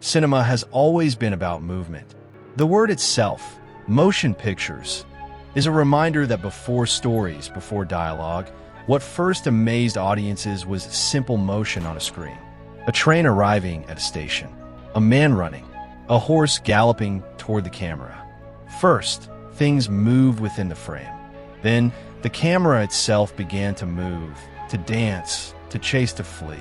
Cinema has always been about movement. The word itself, motion pictures, is a reminder that before stories, before dialogue, what first amazed audiences was simple motion on a screen. A train arriving at a station, a man running, a horse galloping toward the camera. First, things moved within the frame. Then, the camera itself began to move, to dance, to chase, to flee.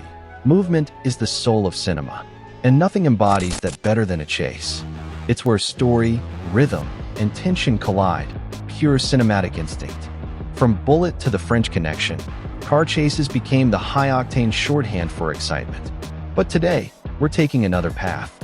Movement is the soul of cinema, and nothing embodies that better than a chase. It's where story, rhythm, and tension collide, pure cinematic instinct. From Bullet to The French Connection, car chases became the high-octane shorthand for excitement. But today, we're taking another path.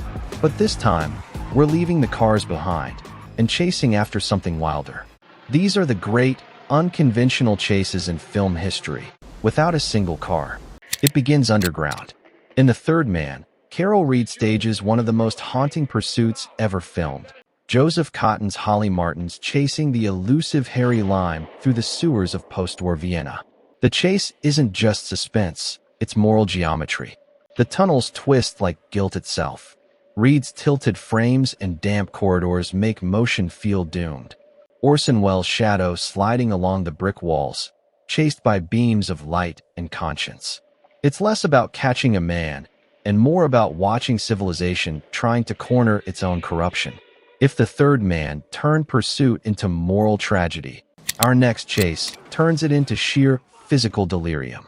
But this time, we're leaving the cars behind and chasing after something wilder. These are the great, unconventional chases in film history, without a single car. It begins underground. In The Third Man, Carol Reed stages one of the most haunting pursuits ever filmed. Joseph Cotton's Holly Martin's chasing the elusive Harry Lime through the sewers of post-war Vienna. The chase isn't just suspense, it's moral geometry. The tunnels twist like guilt itself. Reed's tilted frames and damp corridors make motion feel doomed. Orson Welles' shadow sliding along the brick walls, chased by beams of light and conscience. It's less about catching a man and more about watching civilization trying to corner its own corruption. If The Third Man turned pursuit into moral tragedy, our next chase turns it into sheer physical delirium.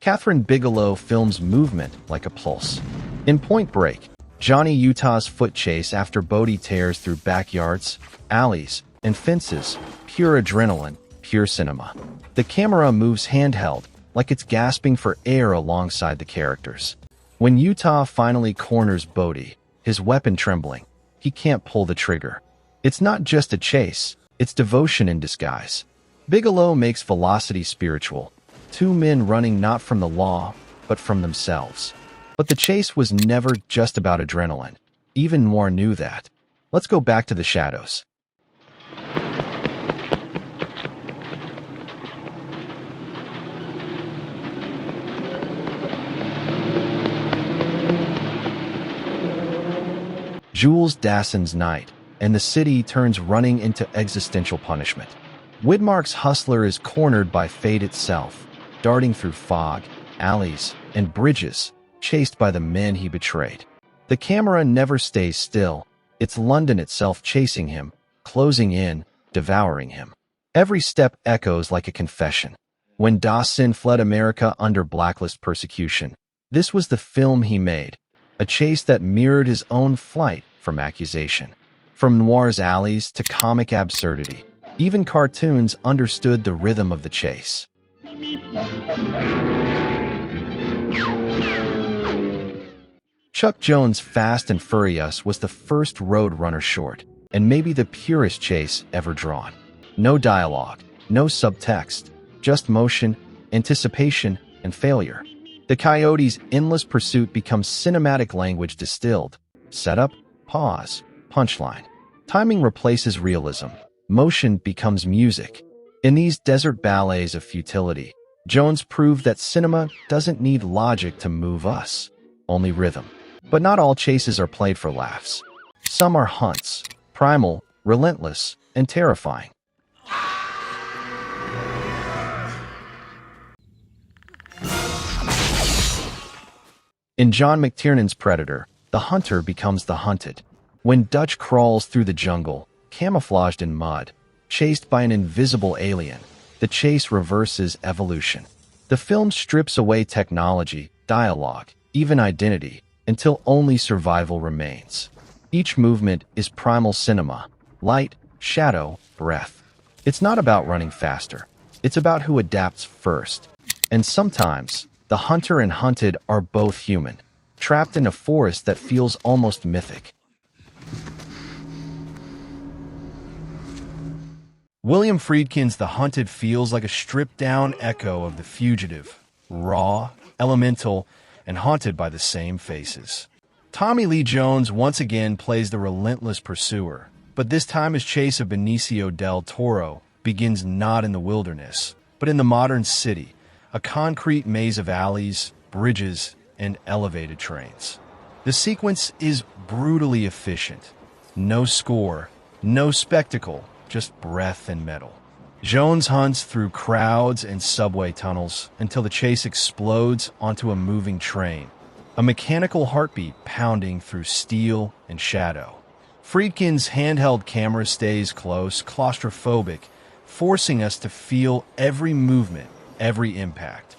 Catherine Bigelow films movement like a pulse. In Point Break, Johnny Utah's foot chase after Bodie tears through backyards, alleys, and fences, pure adrenaline, pure cinema. The camera moves handheld, like it's gasping for air alongside the characters. When Utah finally corners Bodie, his weapon trembling, he can't pull the trigger. It's not just a chase, it's devotion in disguise. Bigelow makes velocity spiritual. Two men running not from the law, but from themselves. But the chase was never just about adrenaline. Even Noir knew that. Let's go back to the shadows. Jules Dassin's night, and the city turns running into existential punishment. Widmark's hustler is cornered by fate itself, darting through fog, alleys, and bridges, chased by the men he betrayed. The camera never stays still. It's London itself chasing him, closing in, devouring him. Every step echoes like a confession. When Dassin fled America under blacklist persecution, this was the film he made, a chase that mirrored his own flight from accusation. From Noir's alleys to comic absurdity, even cartoons understood the rhythm of the chase. Chuck Jones' Fast and Furry-ous was the first Road Runner short, and maybe the purest chase ever drawn. No dialogue, no subtext, just motion, anticipation, and failure. The coyote's endless pursuit becomes cinematic language distilled. Setup, pause, punchline. Timing replaces realism. Motion becomes music. In these desert ballets of futility, Jones proved that cinema doesn't need logic to move us, only rhythm. But not all chases are played for laughs. Some are hunts, primal, relentless, and terrifying. In John McTiernan's Predator, the hunter becomes the hunted. When Dutch crawls through the jungle, camouflaged in mud, chased by an invisible alien, the chase reverses evolution. The film strips away technology, dialogue, even identity, until only survival remains. Each movement is primal cinema, light, shadow, breath. It's not about running faster. It's about who adapts first. And sometimes, the hunter and hunted are both human, trapped in a forest that feels almost mythic. William Friedkin's The Hunted feels like a stripped-down echo of The Fugitive, raw, elemental, and haunted by the same faces. Tommy Lee Jones once again plays the relentless pursuer, but this time his chase of Benicio del Toro begins not in the wilderness, but in the modern city, a concrete maze of alleys, bridges, and elevated trains. The sequence is brutally efficient. No score, no spectacle, just breath and metal. Jones hunts through crowds and subway tunnels until the chase explodes onto a moving train, a mechanical heartbeat pounding through steel and shadow. Friedkin's handheld camera stays close, claustrophobic, forcing us to feel every movement, every impact.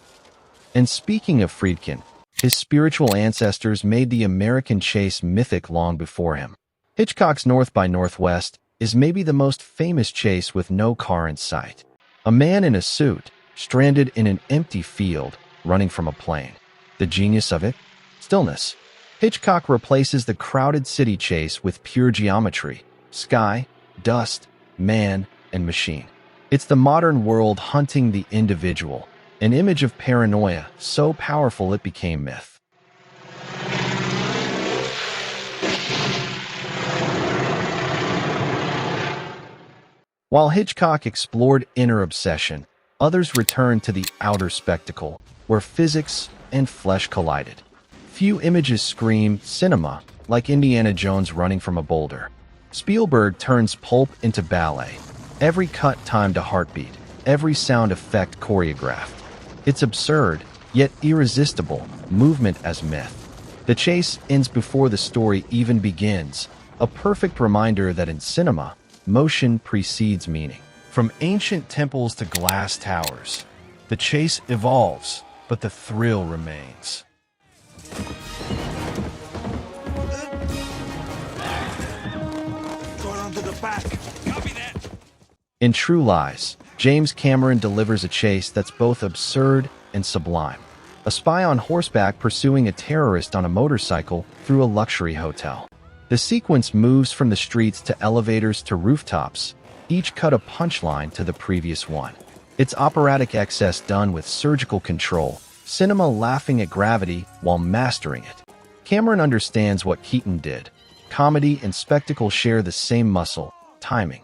And speaking of Friedkin, his spiritual ancestors made the American chase mythic long before him. Hitchcock's North by Northwest is maybe the most famous chase with no car in sight. A man in a suit, stranded in an empty field, running from a plane. The genius of it? Stillness. Hitchcock replaces the crowded city chase with pure geometry, sky, dust, man, and machine. It's the modern world hunting the individual, an image of paranoia so powerful it became myth. While Hitchcock explored inner obsession, others returned to the outer spectacle, where physics and flesh collided. Few images scream cinema like Indiana Jones running from a boulder. Spielberg turns pulp into ballet. Every cut timed a heartbeat, every sound effect choreographed. It's absurd, yet irresistible, movement as myth. The chase ends before the story even begins, a perfect reminder that in cinema, motion precedes meaning. From ancient temples to glass towers, the chase evolves, but the thrill remains. Going onto the back. Copy that. In True Lies, James Cameron delivers a chase that's both absurd and sublime. A spy on horseback pursuing a terrorist on a motorcycle through a luxury hotel. The sequence moves from the streets to elevators to rooftops, each cut a punchline to the previous one. It's operatic excess done with surgical control, cinema laughing at gravity while mastering it. Cameron understands what Keaton did. Comedy and spectacle share the same muscle, timing.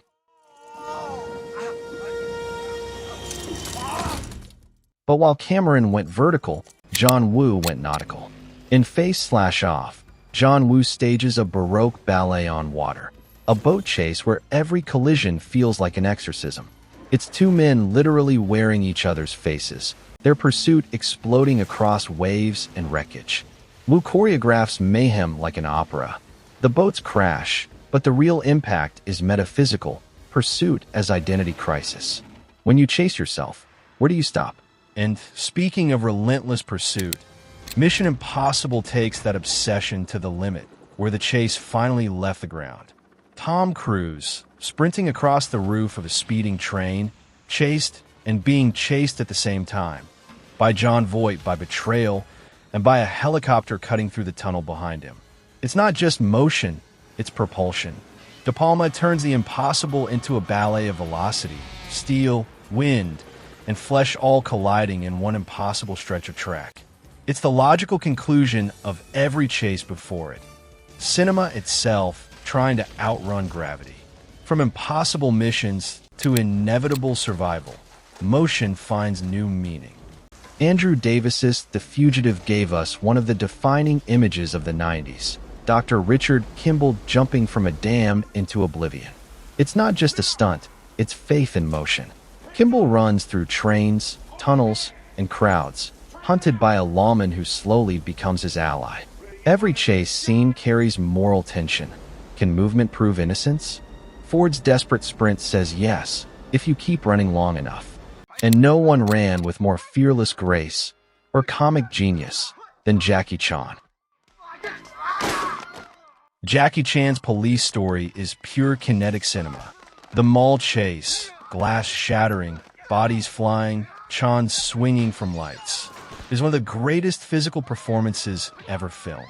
But while Cameron went vertical, John Woo went nautical. In Face/Off, John Woo stages a Baroque ballet on water, a boat chase where every collision feels like an exorcism. It's two men literally wearing each other's faces, their pursuit exploding across waves and wreckage. Woo choreographs mayhem like an opera. The boats crash, but the real impact is metaphysical, pursuit as identity crisis. When you chase yourself, where do you stop? And speaking of relentless pursuit, Mission Impossible takes that obsession to the limit, where the chase finally left the ground. Tom Cruise, sprinting across the roof of a speeding train, chased and being chased at the same time, by Jon Voight by betrayal, and by a helicopter cutting through the tunnel behind him. It's not just motion, it's propulsion. De Palma turns the impossible into a ballet of velocity, steel, wind, and flesh all colliding in one impossible stretch of track. It's the logical conclusion of every chase before it. Cinema itself trying to outrun gravity. From impossible missions to inevitable survival, motion finds new meaning. Andrew Davis's The Fugitive gave us one of the defining images of the 90s. Dr. Richard Kimball jumping from a dam into oblivion. It's not just a stunt, it's faith in motion. Kimball runs through trains, tunnels, and crowds, hunted by a lawman who slowly becomes his ally. Every chase scene carries moral tension. Can movement prove innocence? Ford's desperate sprint says yes, if you keep running long enough. And no one ran with more fearless grace or comic genius than Jackie Chan. Jackie Chan's police story is pure kinetic cinema. The mall chase, glass shattering, bodies flying, Chan swinging from lights, is one of the greatest physical performances ever filmed.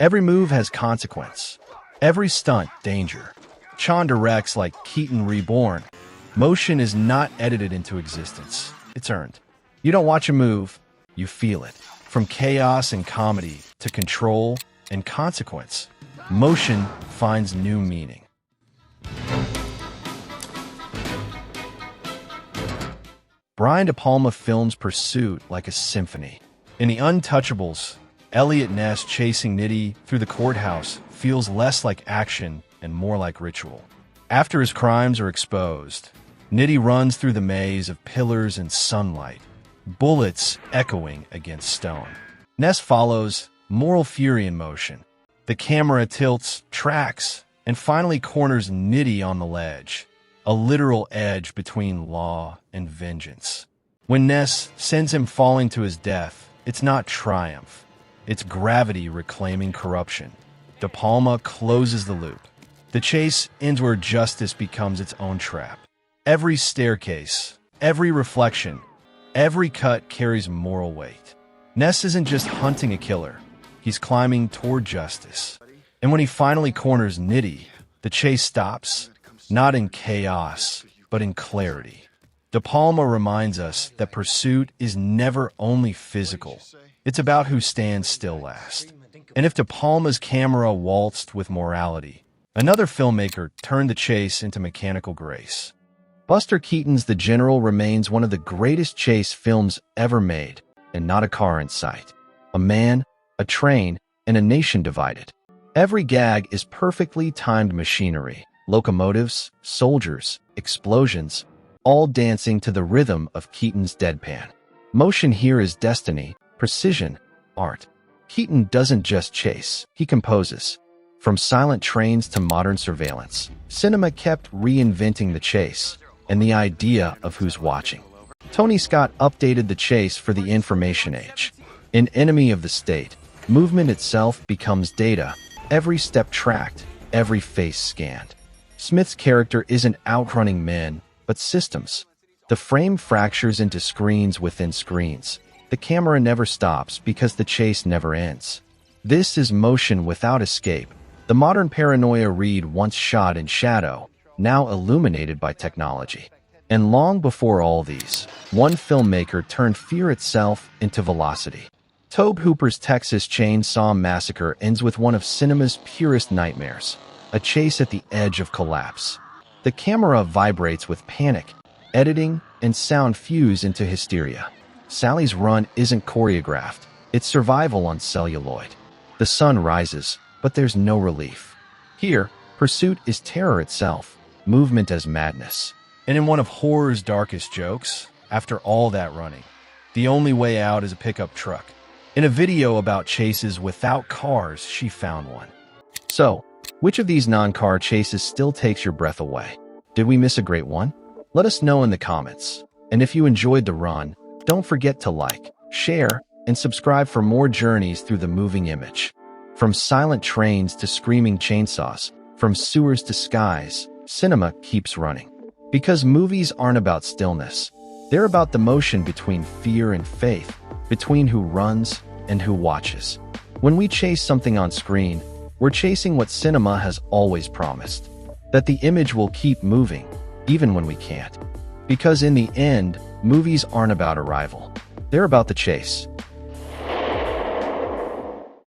Every move has consequence. Every stunt, danger. Chan directs like Keaton Reborn. Motion is not edited into existence. It's earned. You don't watch a move, you feel it. From chaos and comedy to control and consequence, motion finds new meaning. Brian De Palma films pursuit like a symphony. In The Untouchables, Eliot Ness chasing Nitti through the courthouse feels less like action and more like ritual. After his crimes are exposed, Nitti runs through the maze of pillars and sunlight, bullets echoing against stone. Ness follows, moral fury in motion. The camera tilts, tracks, and finally corners Nitti on the ledge, a literal edge between law and vengeance. When Ness sends him falling to his death, it's not triumph. It's gravity reclaiming corruption. De Palma closes the loop. The chase ends where justice becomes its own trap. Every staircase, every reflection, every cut carries moral weight. Ness isn't just hunting a killer. He's climbing toward justice. And when he finally corners Nitti, the chase stops, not in chaos, but in clarity. De Palma reminds us that pursuit is never only physical. It's about who stands still last. And if De Palma's camera waltzed with morality, another filmmaker turned the chase into mechanical grace. Buster Keaton's The General remains one of the greatest chase films ever made, and not a car in sight. A man, a train, and a nation divided. Every gag is perfectly timed machinery, locomotives, soldiers, explosions, all dancing to the rhythm of Keaton's deadpan. Motion here is destiny, precision, art. Keaton doesn't just chase, he composes. From silent trains to modern surveillance, cinema kept reinventing the chase and the idea of who's watching. Tony Scott updated the chase for the information age. In Enemy of the State, movement itself becomes data, every step tracked, every face scanned. Smith's character isn't outrunning men, but systems. The frame fractures into screens within screens. The camera never stops because the chase never ends. This is motion without escape. The modern paranoia Reed once shot in shadow, now illuminated by technology. And long before all these, one filmmaker turned fear itself into velocity. Tobe Hooper's Texas Chainsaw Massacre ends with one of cinema's purest nightmares, a chase at the edge of collapse. The camera vibrates with panic, editing and sound fuse into hysteria. Sally's run isn't choreographed, it's survival on celluloid. The sun rises, but there's no relief. Here, pursuit is terror itself, movement as madness. And in one of horror's darkest jokes, after all that running, the only way out is a pickup truck. In a video about chases without cars, she found one. So, which of these non-car chases still takes your breath away? Did we miss a great one? Let us know in the comments. And if you enjoyed the run, don't forget to like, share, and subscribe for more journeys through the moving image. From silent trains to screaming chainsaws, from sewers to skies, cinema keeps running. Because movies aren't about stillness. They're about the motion between fear and faith, between who runs and who watches. When we chase something on screen, we're chasing what cinema has always promised. That the image will keep moving, even when we can't. Because in the end, movies aren't about arrival. They're about the chase.